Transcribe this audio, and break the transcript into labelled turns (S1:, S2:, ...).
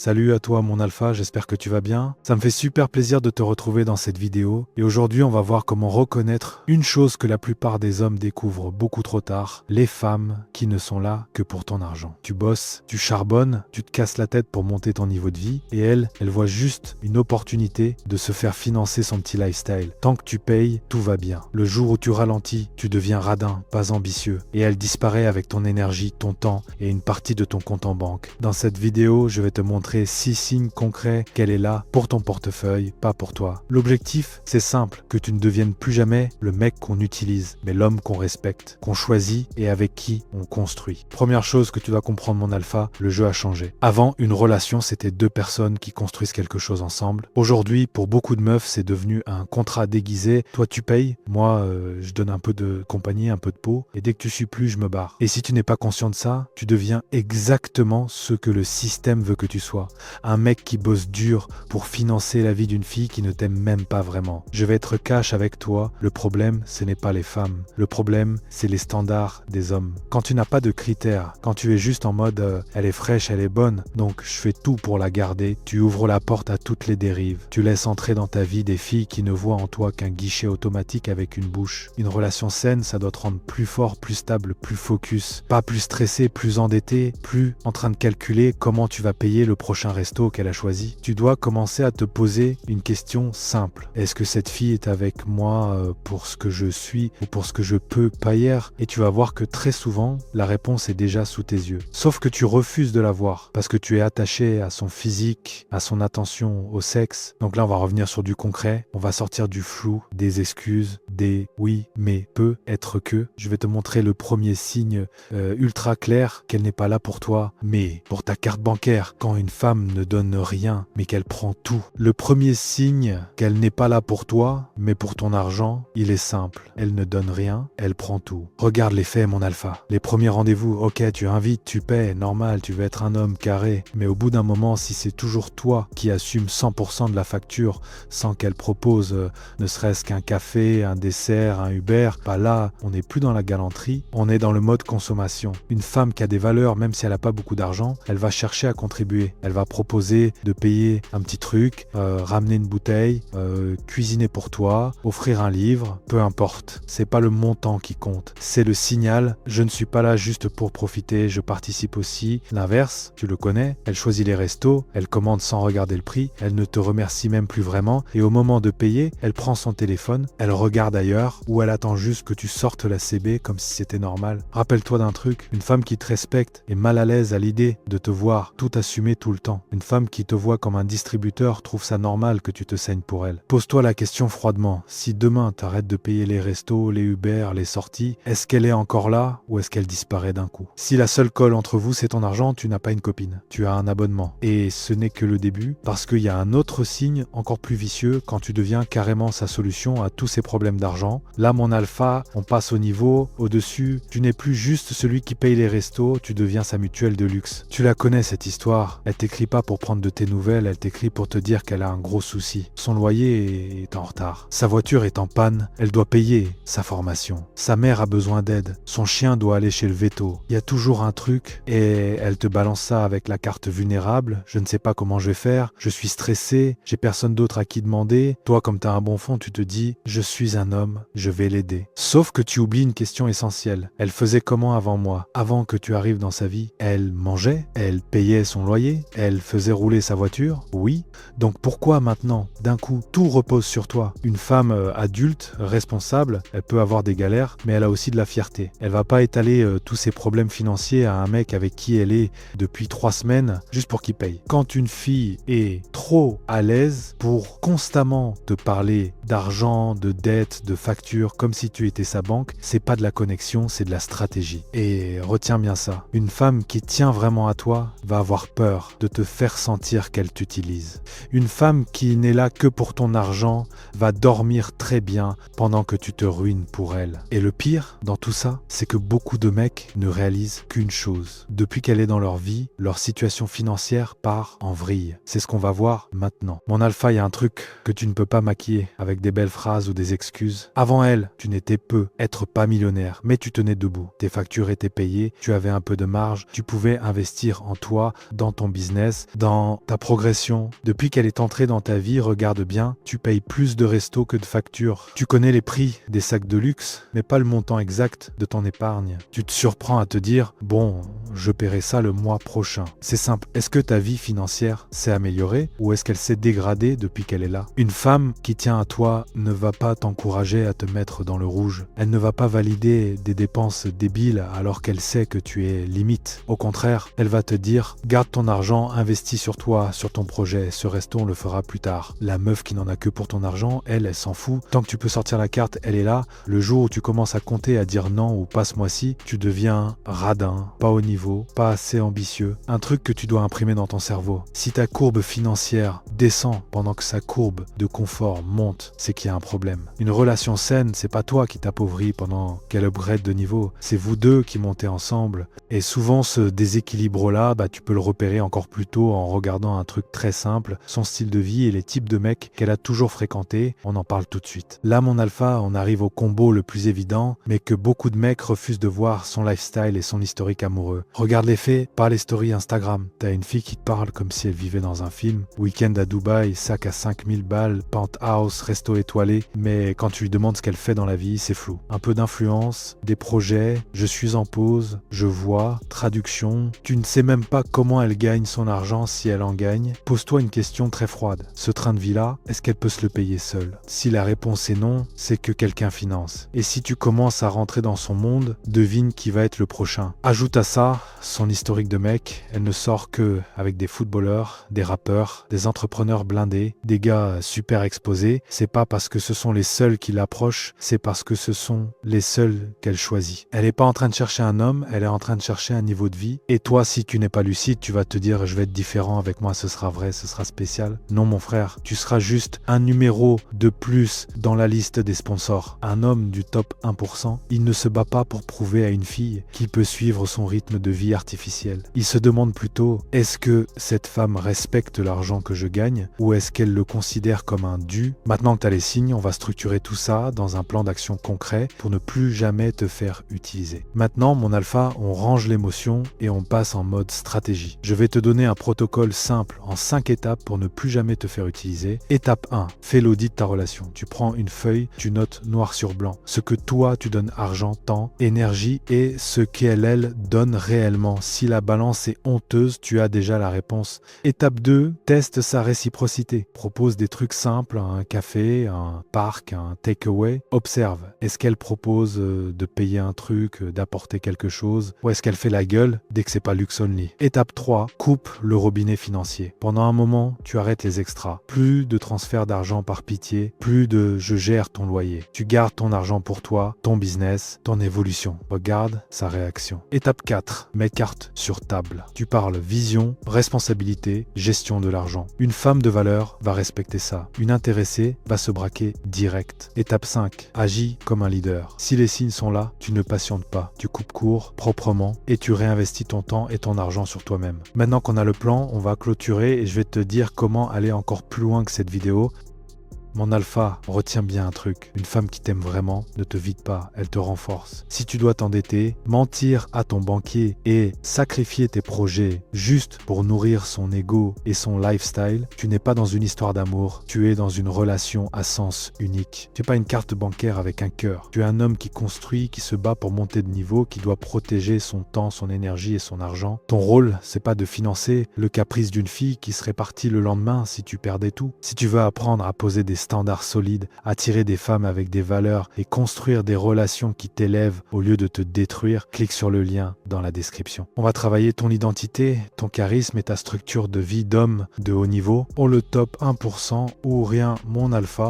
S1: Salut à toi mon alpha, j'espère que tu vas bien. Ça me fait super plaisir de te retrouver dans cette vidéo et aujourd'hui on va voir comment reconnaître une chose que la plupart des hommes découvrent beaucoup trop tard, les femmes qui ne sont là que pour ton argent. Tu bosses, tu charbonnes, tu te casses la tête pour monter ton niveau de vie et elle voit juste une opportunité de se faire financer son petit lifestyle. Tant que tu payes, tout va bien. Le jour où tu ralentis, tu deviens radin, pas ambitieux et elle disparaît avec ton énergie, ton temps et une partie de ton compte en banque. Dans cette vidéo, je vais te montrer 6 signes concrets qu'elle est là pour ton portefeuille, pas pour toi. L'objectif, c'est simple, que tu ne deviennes plus jamais le mec qu'on utilise, mais l'homme qu'on respecte, qu'on choisit et avec qui on construit. Première chose que tu dois comprendre mon alpha, le jeu a changé. Avant, une relation, c'était deux personnes qui construisent quelque chose ensemble. Aujourd'hui, pour beaucoup de meufs, c'est devenu un contrat déguisé. Toi, tu payes, moi, je donne un peu de compagnie, un peu de peau, et dès que tu suis plus, je me barre. Et si tu n'es pas conscient de ça, tu deviens exactement ce que le système veut que tu sois. Un mec qui bosse dur pour financer la vie d'une fille qui ne t'aime même pas vraiment. Je vais être cash avec toi, le problème, ce n'est pas les femmes. Le problème, c'est les standards des hommes. Quand tu n'as pas de critères, quand tu es juste en mode elle est fraîche, elle est bonne, donc je fais tout pour la garder, tu ouvres la porte à toutes les dérives. Tu laisses entrer dans ta vie des filles qui ne voient en toi qu'un guichet automatique avec une bouche. Une relation saine, ça doit te rendre plus fort, plus stable, plus focus. Pas plus stressé, plus endetté, plus en train de calculer comment tu vas payer le prochain resto qu'elle a choisi. Tu dois commencer à te poser une question simple. Est-ce que cette fille est avec moi pour ce que je suis ou pour ce que je peux pas hier? Et tu vas voir que très souvent, la réponse est déjà sous tes yeux. Sauf que tu refuses de la voir parce que tu es attaché à son physique, à son attention, au sexe. Donc là, on va revenir sur du concret. On va sortir du flou, des excuses, des oui, mais peut être que. Je vais te montrer le premier signe ultra clair qu'elle n'est pas là pour toi, mais pour ta carte bancaire. Quand une femme ne donne rien, mais qu'elle prend tout. Le premier signe qu'elle n'est pas là pour toi, mais pour ton argent, il est simple. Elle ne donne rien, elle prend tout. Regarde les faits, mon alpha. Les premiers rendez-vous, ok, tu invites, tu paies, normal, tu veux être un homme carré. Mais au bout d'un moment, si c'est toujours toi qui assume 100% de la facture, sans qu'elle propose ne serait-ce qu'un café, un dessert, un Uber, bah là, on n'est plus dans la galanterie, on est dans le mode consommation. Une femme qui a des valeurs, même si elle n'a pas beaucoup d'argent, elle va chercher à contribuer. Elle va proposer de payer un petit truc, ramener une bouteille, cuisiner pour toi, offrir un livre, peu importe. C'est pas le montant qui compte, c'est le signal. Je ne suis pas là juste pour profiter, je participe aussi. L'inverse, tu le connais, elle choisit les restos, elle commande sans regarder le prix, elle ne te remercie même plus vraiment et au moment de payer, elle prend son téléphone, elle regarde ailleurs ou elle attend juste que tu sortes la CB comme si c'était normal. Rappelle-toi d'un truc, une femme qui te respecte est mal à l'aise à l'idée de te voir tout assumer tout le temps. Une femme qui te voit comme un distributeur trouve ça normal que tu te saignes pour elle. Pose-toi la question froidement. Si demain t'arrêtes de payer les restos, les Uber, les sorties, est-ce qu'elle est encore là ou est-ce qu'elle disparaît d'un coup? Si la seule colle entre vous c'est ton argent, tu n'as pas une copine. Tu as un abonnement. Et ce n'est que le début parce qu'il y a un autre signe encore plus vicieux quand tu deviens carrément sa solution à tous ces problèmes d'argent. Là mon alpha, on passe au niveau au-dessus. Tu n'es plus juste celui qui paye les restos, tu deviens sa mutuelle de luxe. Tu la connais cette histoire. Elle t'écrit pas pour prendre de tes nouvelles, elle t'écrit pour te dire qu'elle a un gros souci. Son loyer est en retard. Sa voiture est en panne, elle doit payer sa formation. Sa mère a besoin d'aide. Son chien doit aller chez le véto. Il y a toujours un truc et elle te balance ça avec la carte vulnérable. Je ne sais pas comment je vais faire, je suis stressé, j'ai personne d'autre à qui demander. Toi, comme tu as un bon fond, tu te dis « Je suis un homme, je vais l'aider ». Sauf que tu oublies une question essentielle. Elle faisait comment avant moi? Avant que tu arrives dans sa vie, elle mangeait, elle payait son loyer, elle faisait rouler sa voiture, oui. Donc pourquoi maintenant, d'un coup, tout repose sur toi? Une femme adulte, responsable, elle peut avoir des galères, mais elle a aussi de la fierté. Elle va pas étaler tous ses problèmes financiers à un mec avec qui elle est depuis 3 semaines, juste pour qu'il paye. Quand une fille est trop à l'aise pour constamment te parler d'argent, de dette, de facture, comme si tu étais sa banque, c'est pas de la connexion, c'est de la stratégie. Et retiens bien ça. Une femme qui tient vraiment à toi va avoir peur de te faire sentir qu'elle t'utilise. Une femme qui n'est là que pour ton argent va dormir très bien pendant que tu te ruines pour elle. Et le pire dans tout ça, c'est que beaucoup de mecs ne réalisent qu'une chose. Depuis qu'elle est dans leur vie, leur situation financière part en vrille. C'est ce qu'on va voir maintenant. Mon alpha, il y a un truc que tu ne peux pas maquiller avec avec des belles phrases ou des excuses. Avant elle, tu n'étais être pas millionnaire, mais tu tenais debout. Tes factures étaient payées, tu avais un peu de marge, tu pouvais investir en toi, dans ton business, dans ta progression. Depuis qu'elle est entrée dans ta vie, regarde bien, tu payes plus de restos que de factures. Tu connais les prix des sacs de luxe, mais pas le montant exact de ton épargne. Tu te surprends à te dire, bon, je paierai ça le mois prochain. C'est simple, est-ce que ta vie financière s'est améliorée ou est-ce qu'elle s'est dégradée depuis qu'elle est là? Une femme qui tient à toi ne va pas t'encourager à te mettre dans le rouge. Elle ne va pas valider des dépenses débiles alors qu'elle sait que tu es limite. Au contraire, elle va te dire, garde ton argent, investis sur toi, sur ton projet, ce resto on le fera plus tard. La meuf qui n'en a que pour ton argent, elle s'en fout. Tant que tu peux sortir la carte, elle est là. Le jour où tu commences à compter, à dire non ou pas ce mois-ci, tu deviens radin, pas au niveau, pas assez ambitieux. Un truc que tu dois imprimer dans ton cerveau. Si ta courbe financière descend pendant que sa courbe de confort monte, c'est qu'il y a un problème. Une relation saine, c'est pas toi qui t'appauvris pendant qu'elle upgrade de niveau, c'est vous deux qui montez ensemble. Et souvent ce déséquilibre-là, tu peux le repérer encore plus tôt en regardant un truc très simple, son style de vie et les types de mecs qu'elle a toujours fréquentés. On en parle tout de suite. Là, mon alpha, on arrive au combo le plus évident, mais que beaucoup de mecs refusent de voir son lifestyle et son historique amoureux. Regarde les faits, pas les stories Instagram. T'as une fille qui te parle comme si elle vivait dans un film. Week-end à Dubaï, sac à 5000 balles, penthouse, resto étoilé. Mais quand tu lui demandes ce qu'elle fait dans la vie, c'est flou. Un peu d'influence, des projets, je suis en pause, je vois, traduction. Tu ne sais même pas comment elle gagne son argent si elle en gagne. Pose-toi une question très froide. Ce train de vie-là, est-ce qu'elle peut se le payer seule? Si la réponse est non, c'est que quelqu'un finance. Et si tu commences à rentrer dans son monde, devine qui va être le prochain. Ajoute à ça son historique de mec. Elle ne sort que avec des footballeurs, des rappeurs, des entrepreneurs blindés, des gars super exposés. C'est pas parce que ce sont les seuls qui l'approchent, c'est parce que ce sont les seuls qu'elle choisit. Elle est pas en train de chercher un homme, elle est en train de chercher un niveau de vie. Et toi, si tu n'es pas lucide, tu vas te dire je vais être différent avec moi, ce sera vrai, ce sera spécial. Non mon frère, tu seras juste un numéro de plus dans la liste des sponsors. Un homme du top 1%, il ne se bat pas pour prouver à une fille qu'il peut suivre son rythme de vie artificiel. Il se demande plutôt, est-ce que cette femme respecte l'argent que je gagne ou est-ce qu'elle le considère comme un dû? Maintenant que tu as les signes, on va structurer tout ça dans un plan d'action concret pour ne plus jamais te faire utiliser. Maintenant, mon alpha, on range l'émotion et on passe en mode stratégie. Je vais te donner un protocole simple en 5 étapes pour ne plus jamais te faire utiliser. Étape 1, fais l'audit de ta relation. Tu prends une feuille, tu notes noir sur blanc ce que toi tu donnes argent, temps, énergie et ce qu'elle donne réellement. Si la balance est honteuse, tu as déjà la réponse. Étape 2, teste sa réciprocité. Propose des trucs simples, un café, un parc, un takeaway. Observe, est-ce qu'elle propose de payer un truc, d'apporter quelque chose ou est-ce qu'elle fait la gueule dès que c'est pas luxe only? Étape 3, coupe le robinet financier. Pendant un moment, tu arrêtes les extras. Plus de transfert d'argent par pitié, plus de je gère ton loyer. Tu gardes ton argent pour toi, ton business, ton évolution. Regarde sa réaction. Étape 4, mets carte sur table. Tu parles vision, responsabilité, gestion de l'argent. Une femme de valeur va respecter ça. Une intéressée va se braquer direct. Étape 5, agis comme un leader. Si les signes sont là, tu ne patientes pas. Tu coupes court, proprement, et tu réinvestis ton temps et ton argent sur toi-même. Maintenant qu'on a le plan, on va clôturer et je vais te dire comment aller encore plus loin que cette vidéo. Mon alpha, retiens bien un truc. Une femme qui t'aime vraiment ne te vide pas, elle te renforce. Si tu dois t'endetter, mentir à ton banquier et sacrifier tes projets juste pour nourrir son ego et son lifestyle, tu n'es pas dans une histoire d'amour, tu es dans une relation à sens unique. Tu n'es pas une carte bancaire avec un cœur. Tu es un homme qui construit, qui se bat pour monter de niveau, qui doit protéger son temps, son énergie et son argent. Ton rôle, c'est pas de financer le caprice d'une fille qui serait partie le lendemain si tu perdais tout. Si tu veux apprendre à poser des standards solides, attirer des femmes avec des valeurs et construire des relations qui t'élèvent au lieu de te détruire, clique sur le lien dans la description. On va travailler ton identité, ton charisme et ta structure de vie d'homme de haut niveau pour le top 1% ou rien, mon alpha.